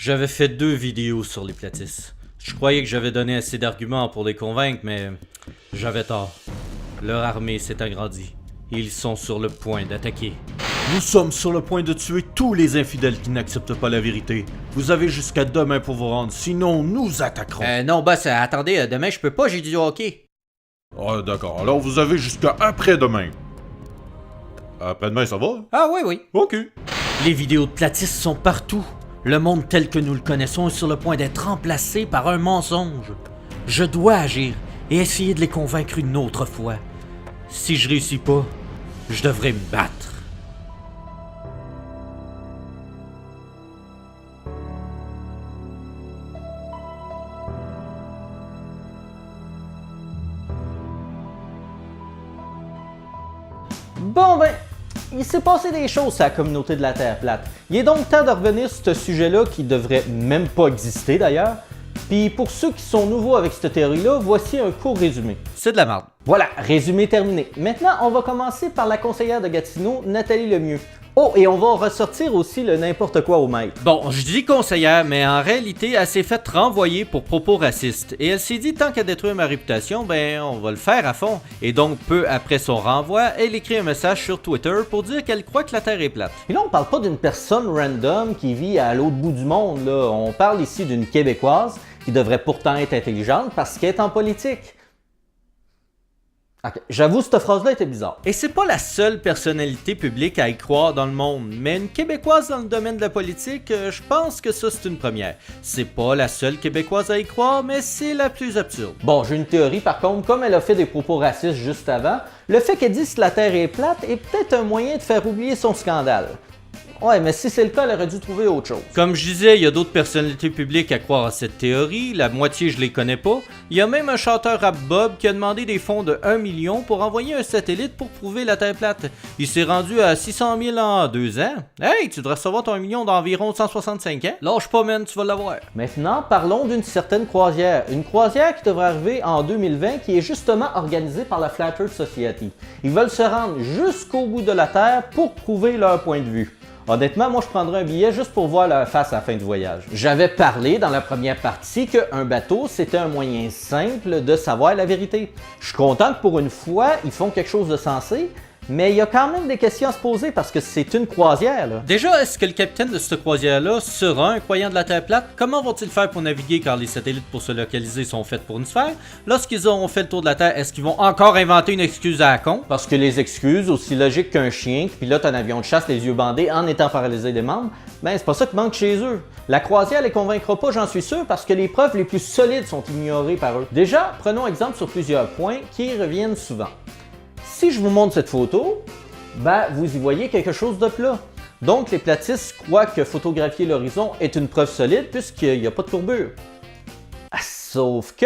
J'avais fait 2 vidéos sur les platistes. Je croyais que j'avais donné assez d'arguments pour les convaincre, mais j'avais tort. Leur armée s'est agrandie. Ils sont sur le point d'attaquer. Nous sommes sur le point de tuer tous les infidèles qui n'acceptent pas la vérité. Vous avez jusqu'à demain pour vous rendre, sinon nous attaquerons. Non, boss, attendez, demain je peux pas, j'ai du hockey. Ah, d'accord, alors vous avez jusqu'à après-demain. Après-demain, ça va? Ah oui. Ok. Les vidéos de platistes sont partout. Le monde tel que nous le connaissons est sur le point d'être remplacé par un mensonge. Je dois agir et essayer de les convaincre une autre fois. Si je réussis pas, je devrais me battre. Bon ben, il s'est passé des choses à la communauté de la Terre plate. Il est donc temps de revenir sur ce sujet-là qui devrait même pas exister d'ailleurs. Puis pour ceux qui sont nouveaux avec cette théorie-là, voici un court résumé. C'est de la merde. Voilà, résumé terminé. Maintenant, on va commencer par la conseillère de Gatineau, Nathalie Lemieux. Oh, et on va ressortir aussi le n'importe quoi au maître. Bon, je dis conseillère, mais en réalité, elle s'est faite renvoyer pour propos racistes. Et elle s'est dit, tant qu'à détruire ma réputation, ben, on va le faire à fond. Et donc, peu après son renvoi, elle écrit un message sur Twitter pour dire qu'elle croit que la Terre est plate. Puis là, on parle pas d'une personne random qui vit à l'autre bout du monde, là. On parle ici d'une Québécoise qui devrait pourtant être intelligente parce qu'elle est en politique. Okay. J'avoue, cette phrase-là était bizarre. Et c'est pas la seule personnalité publique à y croire dans le monde, mais une Québécoise dans le domaine de la politique, je pense que ça c'est une première. C'est pas la seule Québécoise à y croire, mais c'est la plus absurde. Bon, j'ai une théorie par contre, comme elle a fait des propos racistes juste avant, le fait qu'elle dise que la Terre est plate est peut-être un moyen de faire oublier son scandale. Ouais, mais si c'est le cas, elle aurait dû trouver autre chose. Comme je disais, il y a d'autres personnalités publiques à croire à cette théorie, la moitié je les connais pas. Il y a même un chanteur rap Bob qui a demandé des fonds de 1 million pour envoyer un satellite pour prouver la Terre plate. Il s'est rendu à 600 000 en 2 ans. Hey, tu devrais recevoir ton 1 million d'environ 165 ans. Lâche pas, man, tu vas l'avoir. Maintenant, parlons d'une certaine croisière. Une croisière qui devrait arriver en 2020 qui est justement organisée par la Flat Earth Society. Ils veulent se rendre jusqu'au bout de la Terre pour prouver leur point de vue. Honnêtement, moi je prendrais un billet juste pour voir leur face à la fin du voyage. J'avais parlé dans la première partie qu'un bateau, c'était un moyen simple de savoir la vérité. Je suis content que pour une fois, ils font quelque chose de sensé, mais il y a quand même des questions à se poser parce que c'est une croisière, là. Déjà, est-ce que le capitaine de cette croisière-là sera un croyant de la Terre plate? Comment vont-ils faire pour naviguer car les satellites pour se localiser sont faits pour une sphère? Lorsqu'ils auront fait le tour de la Terre, est-ce qu'ils vont encore inventer une excuse à la con? Parce que les excuses, aussi logiques qu'un chien qui pilote un avion de chasse les yeux bandés en étant paralysé des membres, ben c'est pas ça qui manque chez eux. La croisière les convaincra pas, j'en suis sûr, parce que les preuves les plus solides sont ignorées par eux. Déjà, prenons exemple sur plusieurs points qui reviennent souvent. Si je vous montre cette photo, ben vous y voyez quelque chose de plat. Donc les platistes croient que photographier l'horizon est une preuve solide puisqu'il n'y a pas de courbure. Sauf que...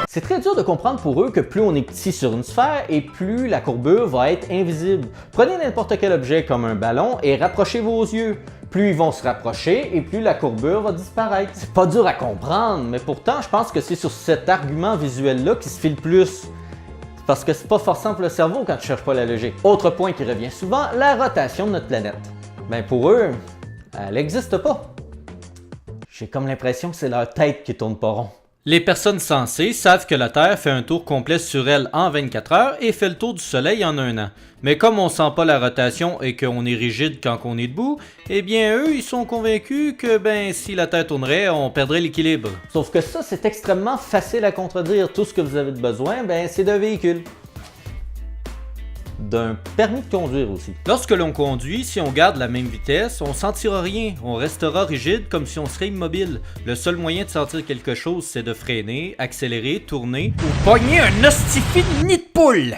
C'est très dur de comprendre pour eux que plus on est petit sur une sphère et plus la courbure va être invisible. Prenez n'importe quel objet comme un ballon et rapprochez vos yeux. Plus ils vont se rapprocher et plus la courbure va disparaître. C'est pas dur à comprendre, mais pourtant je pense que c'est sur cet argument visuel-là qui se file plus. Parce que c'est pas forcément pour le cerveau quand tu cherches pas la logique. Autre point qui revient souvent, la rotation de notre planète. Ben pour eux, elle n'existe pas. J'ai comme l'impression que c'est leur tête qui tourne pas rond. Les personnes sensées savent que la Terre fait un tour complet sur elle en 24 heures et fait le tour du Soleil en 1 an. Mais comme on sent pas la rotation et qu'on est rigide quand on est debout, eh bien eux, ils sont convaincus que ben si la Terre tournerait, on perdrait l'équilibre. Sauf que ça, c'est extrêmement facile à contredire. Tout ce que vous avez de besoin, ben c'est d'un véhicule. D'un permis de conduire aussi. Lorsque l'on conduit, si on garde la même vitesse, on sentira rien, on restera rigide comme si on serait immobile. Le seul moyen de sentir quelque chose, c'est de freiner, accélérer, tourner ou pogner un hostifie de nid de poule.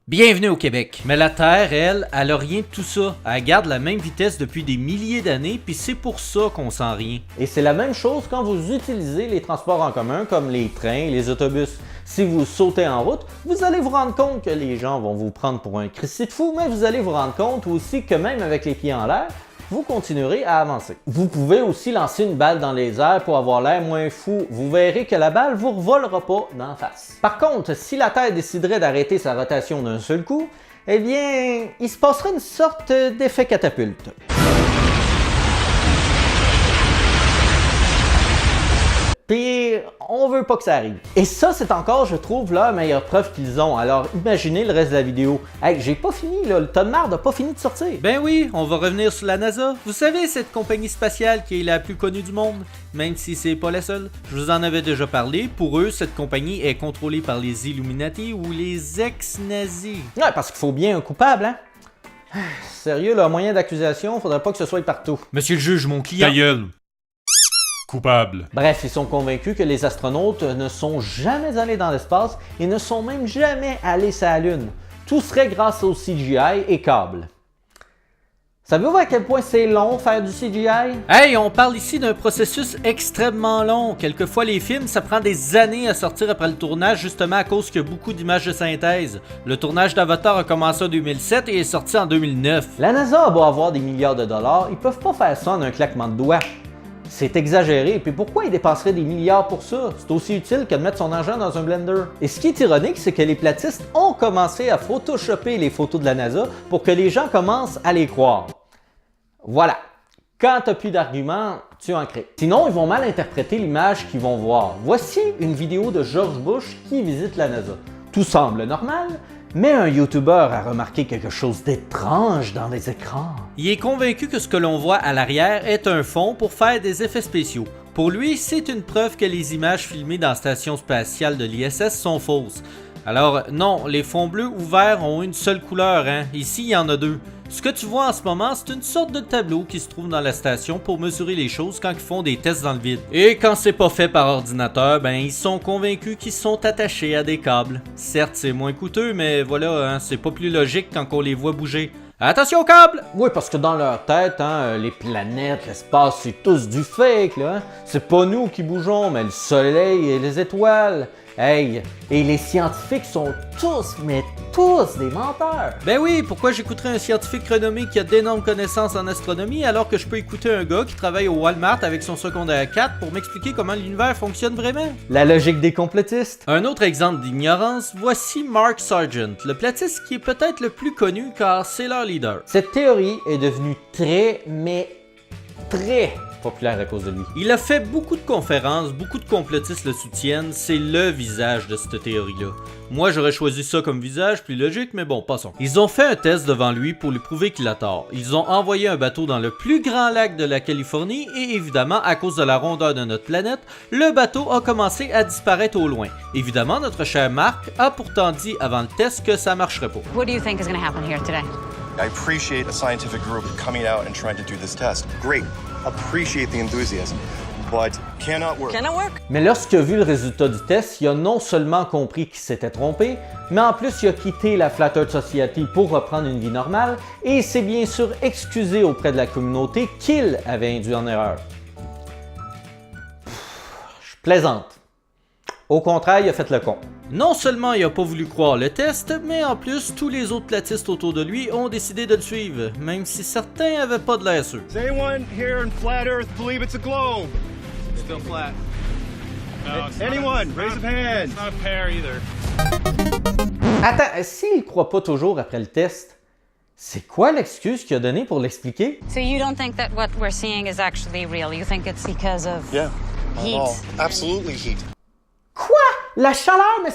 Bienvenue au Québec. Mais la Terre, elle a rien de tout ça. Elle garde la même vitesse depuis des milliers d'années, puis c'est pour ça qu'on sent rien. Et c'est la même chose quand vous utilisez les transports en commun comme les trains, les autobus. Si vous sautez en route, vous allez vous rendre compte que les gens vont vous prendre pour un Christi de fou, mais vous allez vous rendre compte aussi que même avec les pieds en l'air, vous continuerez à avancer. Vous pouvez aussi lancer une balle dans les airs pour avoir l'air moins fou. Vous verrez que la balle ne vous revolera pas d'en face. Par contre, si la Terre déciderait d'arrêter sa rotation d'un seul coup, eh bien, il se passera une sorte d'effet catapulte. Puis, on veut pas que ça arrive. Et ça, c'est encore, je trouve, la meilleure preuve qu'ils ont. Alors, imaginez le reste de la vidéo. Hey, j'ai pas fini, là. Le tas de marde a pas fini de sortir. Ben oui, on va revenir sur la NASA. Vous savez, cette compagnie spatiale qui est la plus connue du monde, même si c'est pas la seule. Je vous en avais déjà parlé. Pour eux, cette compagnie est contrôlée par les Illuminati ou les ex-nazis. Ouais, parce qu'il faut bien un coupable, hein. Sérieux, là, moyen d'accusation, faudrait pas que ce soit partout. Monsieur le juge, mon client... Ta gueule. Coupable. Bref, ils sont convaincus que les astronautes ne sont jamais allés dans l'espace et ne sont même jamais allés sur la Lune. Tout serait grâce au CGI et câbles. Savez-vous à quel point c'est long faire du CGI? Hey, on parle ici d'un processus extrêmement long. Quelquefois, les films, ça prend des années à sortir après le tournage, justement à cause qu'il y a beaucoup d'images de synthèse. Le tournage d'Avatar a commencé en 2007 et est sorti en 2009. La NASA a beau avoir des milliards de dollars, ils peuvent pas faire ça en un claquement de doigts. C'est exagéré, puis pourquoi ils dépenseraient des milliards pour ça? C'est aussi utile que de mettre son argent dans un blender. Et ce qui est ironique, c'est que les platistes ont commencé à photoshopper les photos de la NASA pour que les gens commencent à les croire. Voilà. Quand t'as plus d'arguments, tu en crées. Sinon, ils vont mal interpréter l'image qu'ils vont voir. Voici une vidéo de George Bush qui visite la NASA. Tout semble normal, mais un YouTuber a remarqué quelque chose d'étrange dans les écrans. Il est convaincu que ce que l'on voit à l'arrière est un fond pour faire des effets spéciaux. Pour lui, c'est une preuve que les images filmées dans la station spatiale de l'ISS sont fausses. Alors non, les fonds bleus ou verts ont une seule couleur, hein. Ici, il y en a deux. Ce que tu vois en ce moment, c'est une sorte de tableau qui se trouve dans la station pour mesurer les choses quand ils font des tests dans le vide. Et quand c'est pas fait par ordinateur, ben ils sont convaincus qu'ils sont attachés à des câbles. Certes, c'est moins coûteux, mais voilà, hein, c'est pas plus logique quand on les voit bouger. Attention aux câbles! Oui, parce que dans leur tête, hein, les planètes, l'espace, c'est tous du fake, là. Hein? C'est pas nous qui bougeons, mais le soleil et les étoiles. Hey, et les scientifiques sont tous, mais tous des menteurs. Ben oui, pourquoi j'écouterais un scientifique renommé qui a d'énormes connaissances en astronomie alors que je peux écouter un gars qui travaille au Walmart avec son secondaire 4 pour m'expliquer comment l'univers fonctionne vraiment? La logique des complotistes. Un autre exemple d'ignorance, voici Mark Sargent, le platiste qui est peut-être le plus connu car c'est leur leader. Cette théorie est devenue très, mais très populaire à cause de lui. Il a fait beaucoup de conférences, beaucoup de complotistes le soutiennent, c'est le visage de cette théorie-là. Moi j'aurais choisi ça comme visage, plus logique, mais bon, passons. Ils ont fait un test devant lui pour lui prouver qu'il a tort. Ils ont envoyé un bateau dans le plus grand lac de la Californie et évidemment, à cause de la rondeur de notre planète, le bateau a commencé à disparaître au loin. Évidemment, notre cher Mark a pourtant dit avant le test que ça marcherait pas. What do you think is going to happen here today? I appreciate a scientific group coming out and trying to do this test. Great. Appreciate the enthusiasm. But cannot work. Cannot work? Mais lorsqu'il a vu le résultat du test, il a non seulement compris qu'il s'était trompé, mais en plus il a quitté la Flat Earth Society pour reprendre une vie normale et il s'est bien sûr excusé auprès de la communauté qu'il avait induit en erreur. Je plaisante. Au contraire, il a fait le con. Non seulement il a pas voulu croire le test, mais en plus, tous les autres platistes autour de lui ont décidé de le suivre, même si certains avaient pas de l'air sûr. Does anyone here in flat Earth believe it's a globe? Still flat. No, it's Anyone? not Raise a hand. It's not a pear either. Attends, s'il ne croit pas toujours après le test, c'est quoi l'excuse qu'il a donnée pour l'expliquer? So you don't think that what we're seeing is actually real? You think it's because of Yeah. not heat? at all. Absolutely heat. Quoi? La chaleur, mais...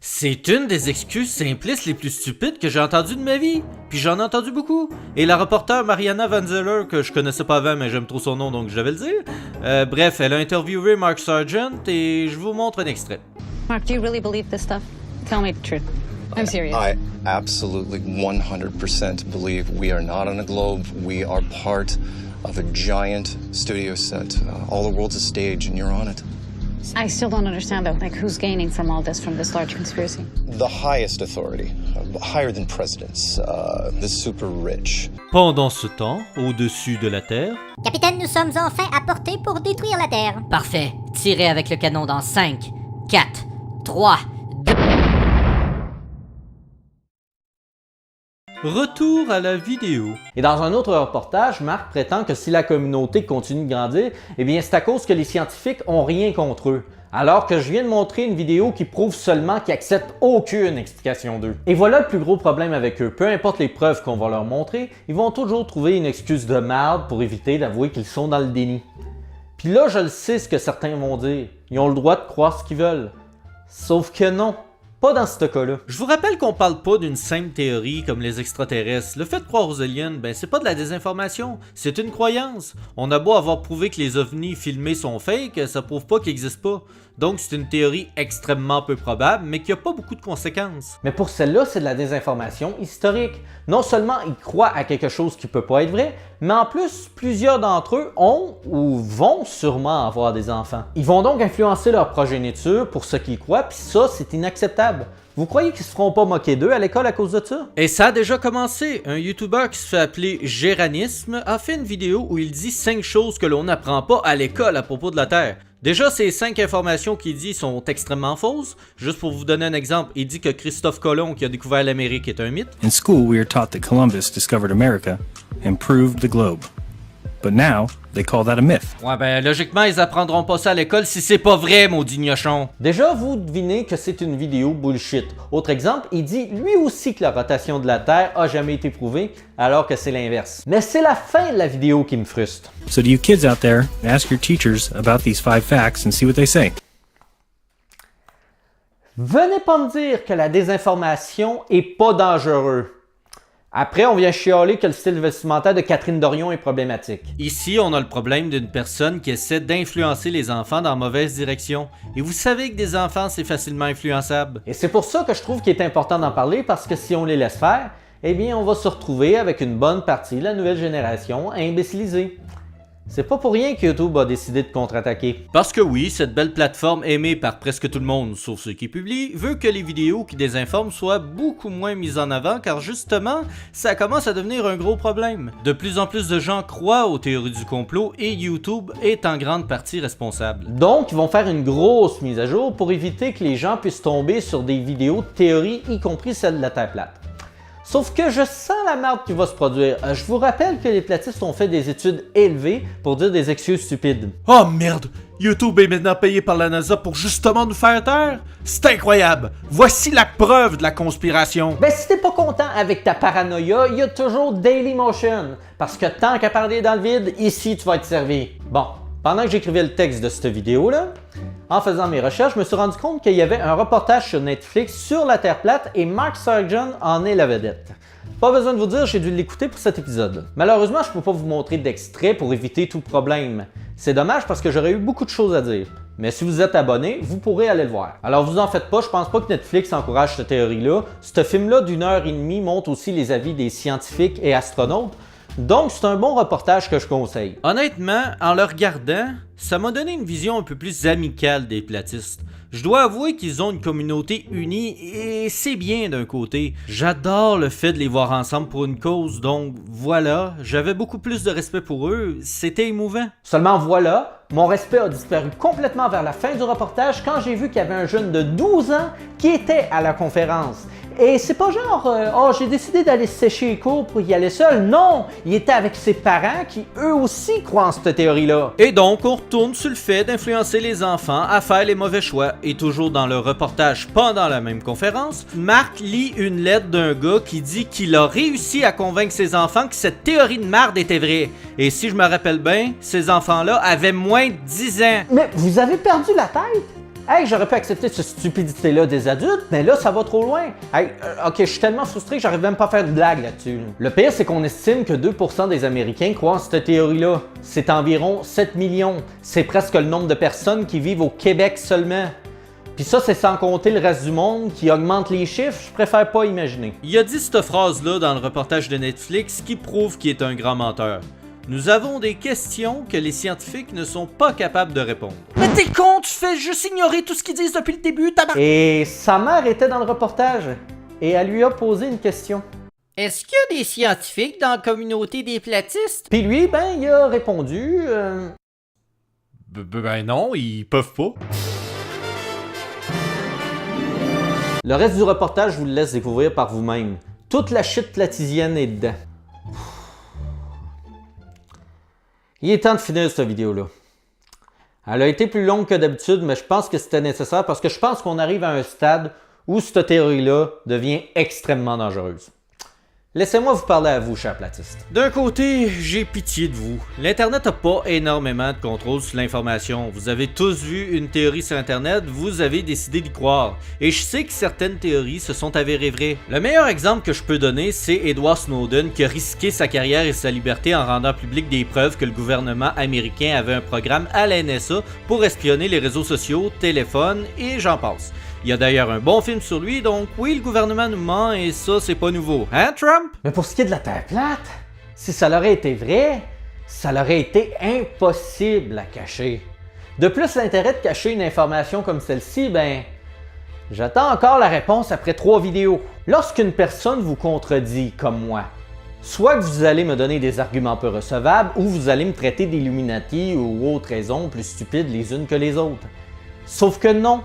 C'est une des excuses simplistes les plus stupides que j'ai entendues de ma vie. Puis j'en ai entendu beaucoup. Et la reporter Mariana Van Zeller, que je connaissais pas avant mais j'aime trop son nom donc je vais le dire. Bref, elle a interviewé Mark Sargent et je vous montre un extrait. Mark, do you really believe this stuff? Tell me the truth. I'm serious. I absolutely 100% believe we are not on a globe. We are part of a giant studio set. All the world's a stage and you're on it. I still don't understand though. Like, who's gaining from all this, from this large conspiracy? The highest authority, higher than presidents, the super rich. Pendant ce temps, au-dessus de la Terre... Capitaine, nous sommes enfin à portée pour détruire la Terre. Parfait. Tirez avec le canon dans 5, 4, 3, 2... Retour à la vidéo. Et dans un autre reportage, Marc prétend que si la communauté continue de grandir, eh bien c'est à cause que les scientifiques ont rien contre eux. Alors que je viens de montrer une vidéo qui prouve seulement qu'ils acceptent aucune explication d'eux. Et voilà le plus gros problème avec eux. Peu importe les preuves qu'on va leur montrer, ils vont toujours trouver une excuse de merde pour éviter d'avouer qu'ils sont dans le déni. Puis là, je le sais ce que certains vont dire. Ils ont le droit de croire ce qu'ils veulent. Sauf que non. Pas dans ce cas-là. Je vous rappelle qu'on parle pas d'une simple théorie comme les extraterrestres. Le fait de croire aux aliens, ben c'est pas de la désinformation, c'est une croyance. On a beau avoir prouvé que les ovnis filmés sont fake, ça prouve pas qu'ils existent pas. Donc c'est une théorie extrêmement peu probable, mais qui a pas beaucoup de conséquences. Mais pour celle-là, c'est de la désinformation historique. Non seulement ils croient à quelque chose qui peut pas être vrai, mais en plus, plusieurs d'entre eux ont ou vont sûrement avoir des enfants. Ils vont donc influencer leur progéniture pour ce qu'ils croient, puis ça, c'est inacceptable. Vous croyez qu'ils se feront pas moquer d'eux à l'école à cause de ça? Et ça a déjà commencé. Un YouTuber qui se fait appeler Géranisme a fait une vidéo où il dit 5 choses que l'on n'apprend pas à l'école à propos de la Terre. Déjà, ces 5 informations qu'il dit sont extrêmement fausses. Juste pour vous donner un exemple, il dit que Christophe Colomb qui a découvert l'Amérique est un mythe. In school, we are taught that Columbus discovered America and proved the globe. But now, they call that a myth. Ouais ben logiquement, ils apprendront pas ça à l'école si c'est pas vrai, maudit gnochon. Déjà, vous devinez que c'est une vidéo bullshit. Autre exemple, il dit lui aussi que la rotation de la Terre a jamais été prouvée, alors que c'est l'inverse. Mais c'est la fin de la vidéo qui me frustre. So to you kids out there, ask your teachers about these 5 facts and see what they say. Venez pas me dire que la désinformation est pas dangereux. Après, on vient chialer que le style vestimentaire de Catherine Dorion est problématique. Ici, on a le problème d'une personne qui essaie d'influencer les enfants dans la mauvaise direction. Et vous savez que des enfants, c'est facilement influençable. Et c'est pour ça que je trouve qu'il est important d'en parler, parce que si on les laisse faire, eh bien, on va se retrouver avec une bonne partie de la nouvelle génération imbécilisée. C'est pas pour rien que YouTube a décidé de contre-attaquer. Parce que oui, cette belle plateforme aimée par presque tout le monde, sauf ceux qui publient, veut que les vidéos qui désinforment soient beaucoup moins mises en avant, car justement, ça commence à devenir un gros problème. De plus en plus de gens croient aux théories du complot et YouTube est en grande partie responsable. Donc, ils vont faire une grosse mise à jour pour éviter que les gens puissent tomber sur des vidéos de théories, y compris celle de la Terre plate. Sauf que je sens la merde qui va se produire. Je vous rappelle que les platistes ont fait des études élevées pour dire des excuses stupides. Oh merde! YouTube est maintenant payé par la NASA pour justement nous faire taire? C'est incroyable! Voici la preuve de la conspiration! Ben si t'es pas content avec ta paranoïa, il y a toujours Dailymotion. Parce que tant qu'à parler dans le vide, ici tu vas être servi. Bon, pendant que j'écrivais le texte de cette vidéo-là, en faisant mes recherches, je me suis rendu compte qu'il y avait un reportage sur Netflix sur la Terre plate et Mark Sargent en est la vedette. Pas besoin de vous dire, j'ai dû l'écouter pour cet épisode. Malheureusement, je peux pas vous montrer d'extrait pour éviter tout problème. C'est dommage parce que j'aurais eu beaucoup de choses à dire. Mais si vous êtes abonné, vous pourrez aller le voir. Alors vous en faites pas, je pense pas que Netflix encourage cette théorie-là. Ce film-là d'1h30 montre aussi les avis des scientifiques et astronautes. Donc, c'est un bon reportage que je conseille. Honnêtement, en le regardant, ça m'a donné une vision un peu plus amicale des platistes. Je dois avouer qu'ils ont une communauté unie et c'est bien d'un côté. J'adore le fait de les voir ensemble pour une cause, donc voilà, j'avais beaucoup plus de respect pour eux, c'était émouvant. Seulement voilà, mon respect a disparu complètement vers la fin du reportage quand j'ai vu qu'il y avait un jeune de 12 ans qui était à la conférence. Et c'est pas genre, oh j'ai décidé d'aller sécher les cours pour y aller seul. Non, il était avec ses parents qui eux aussi croient en cette théorie-là. Et donc on retourne sur le fait d'influencer les enfants à faire les mauvais choix. Et toujours dans le reportage pendant la même conférence, Marc lit une lettre d'un gars qui dit qu'il a réussi à convaincre ses enfants que cette théorie de marde était vraie. Et si je me rappelle bien, ces enfants-là avaient moins de 10 ans. Mais vous avez perdu la tête? Hey, j'aurais pu accepter cette stupidité-là des adultes, mais là, ça va trop loin. Hey, ok, je suis tellement frustré que j'arrive même pas à faire de blague là-dessus. Le pire, c'est qu'on estime que 2% des Américains croient en cette théorie-là. C'est environ 7 millions. C'est presque le nombre de personnes qui vivent au Québec seulement. Puis ça, c'est sans compter le reste du monde qui augmente les chiffres, je préfère pas imaginer. Il a dit cette phrase-là dans le reportage de Netflix qui prouve qu'il est un grand menteur. Nous avons des questions que les scientifiques ne sont pas capables de répondre. Mais t'es con, tu fais juste ignorer tout ce qu'ils disent depuis le début, tabarnak! Et sa mère était dans le reportage et elle lui a posé une question. Est-ce qu'il y a des scientifiques dans la communauté des platistes? Puis lui, ben, il a répondu... Ben non, ils peuvent pas. Le reste du reportage, je vous le laisse découvrir par vous-même. Toute la shit platisienne est dedans. Il est temps de finir cette vidéo-là. Elle a été plus longue que d'habitude, mais je pense que c'était nécessaire parce que je pense qu'on arrive à un stade où cette théorie-là devient extrêmement dangereuse. Laissez-moi vous parler à vous, chers platistes. D'un côté, j'ai pitié de vous. L'Internet n'a pas énormément de contrôle sur l'information. Vous avez tous vu une théorie sur Internet, vous avez décidé d'y croire. Et je sais que certaines théories se sont avérées vraies. Le meilleur exemple que je peux donner, c'est Edward Snowden qui a risqué sa carrière et sa liberté en rendant public des preuves que le gouvernement américain avait un programme à la NSA pour espionner les réseaux sociaux, téléphones et j'en passe. Il y a d'ailleurs un bon film sur lui, donc oui, le gouvernement nous ment et ça, c'est pas nouveau. Hein, Trump? Mais pour ce qui est de la Terre plate, si ça l'aurait été vrai, ça l'aurait été impossible à cacher. De plus, l'intérêt de cacher une information comme celle-ci, ben, j'attends encore la réponse après 3 vidéos. Lorsqu'une personne vous contredit, comme moi, soit que vous allez me donner des arguments peu recevables, ou vous allez me traiter d'Illuminati ou autres raisons plus stupides les unes que les autres. Sauf que non.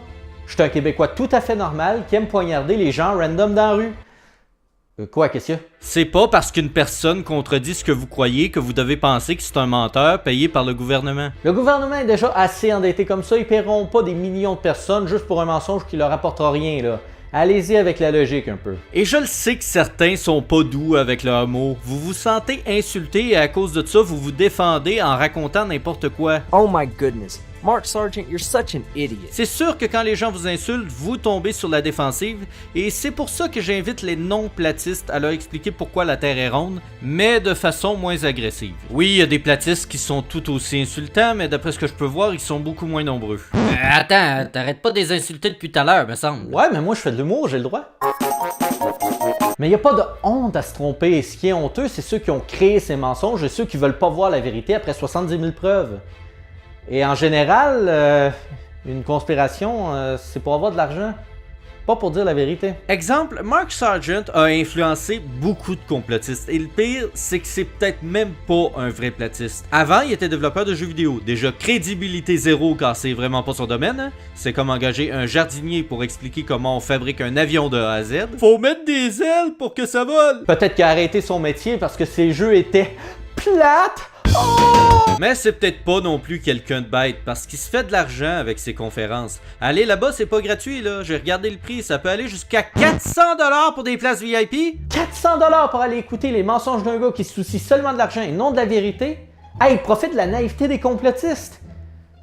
Je suis un Québécois tout à fait normal qui aime poignarder les gens random dans la rue. Quoi, qu'est-ce qu'il y a? C'est pas parce qu'une personne contredit ce que vous croyez que vous devez penser que c'est un menteur payé par le gouvernement. Le gouvernement est déjà assez endetté comme ça, ils paieront pas des millions de personnes juste pour un mensonge qui leur apportera rien, là. Allez-y avec la logique un peu. Et je le sais que certains sont pas doux avec leurs mots. Vous vous sentez insulté et à cause de ça, vous vous défendez en racontant n'importe quoi. Oh my goodness. Mark Sargent, you're such an idiot. C'est sûr que quand les gens vous insultent, vous tombez sur la défensive et c'est pour ça que j'invite les non-platistes à leur expliquer pourquoi la Terre est ronde, mais de façon moins agressive. Oui, il y a des platistes qui sont tout aussi insultants, mais d'après ce que je peux voir, ils sont beaucoup moins nombreux. Attends, t'arrêtes pas de les insulter depuis tout à l'heure, me semble. Ouais, mais moi je fais de l'humour, j'ai le droit. Mais il n'y a pas de honte à se tromper. Ce qui est honteux, c'est ceux qui ont créé ces mensonges et ceux qui veulent pas voir la vérité après 70 000 preuves. Et en général, une conspiration, c'est pour avoir de l'argent, pas pour dire la vérité. Exemple, Mark Sargent a influencé beaucoup de complotistes. Et le pire, c'est que c'est peut-être même pas un vrai platiste. Avant, il était développeur de jeux vidéo. Déjà, crédibilité zéro car c'est vraiment pas son domaine. Hein? C'est comme engager un jardinier pour expliquer comment on fabrique un avion de A à Z. Faut mettre des ailes pour que ça vole! Peut-être qu'il a arrêté son métier parce que ses jeux étaient plates. Mais c'est peut-être pas non plus quelqu'un de bête parce qu'il se fait de l'argent avec ses conférences. Aller là-bas, c'est pas gratuit là. J'ai regardé le prix, ça peut aller jusqu'à 400$ pour des places VIP. 400$ pour aller écouter les mensonges d'un gars qui se soucie seulement de l'argent et non de la vérité. Hey, il profite de la naïveté des complotistes.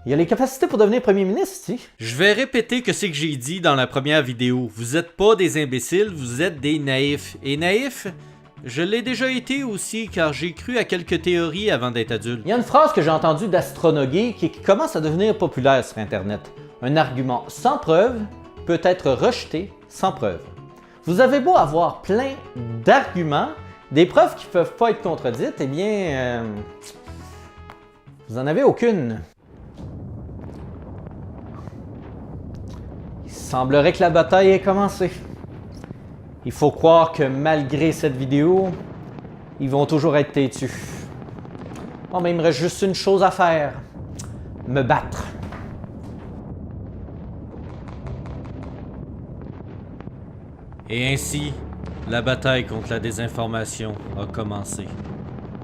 Il a les capacités pour devenir premier ministre, tu sais. Je vais répéter que c'est que j'ai dit dans la première vidéo. Vous êtes pas des imbéciles, vous êtes des naïfs. Et naïfs, je l'ai déjà été aussi car j'ai cru à quelques théories avant d'être adulte. Il y a une phrase que j'ai entendue d'Astronogeek qui commence à devenir populaire sur Internet. Un argument sans preuve peut être rejeté sans preuve. Vous avez beau avoir plein d'arguments, des preuves qui peuvent pas être contredites, eh bien, vous en avez aucune. Il semblerait que la bataille ait commencé. Il faut croire que malgré cette vidéo, ils vont toujours être têtus. Bon, mais il me reste juste une chose à faire. Me battre. Et ainsi, la bataille contre la désinformation a commencé.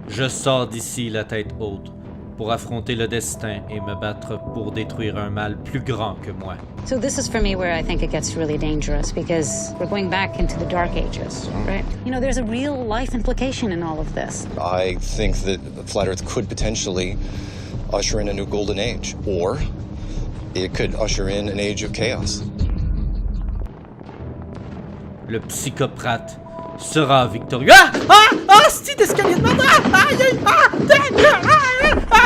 Je sors d'ici la tête haute pour affronter le destin et me battre pour détruire un mal plus grand que moi. So this is for me where I think it gets really dangerous because we're going back into the dark ages, right? You know, there's a real life implication in all of this. I think that Flat Earth could potentially usher in a new golden age, or it could usher in an age of chaos. Le psychopathe sera victorieux. Ah! Ah! Ah! C'est d'escalier de merde! Ah! Aïe! Ah!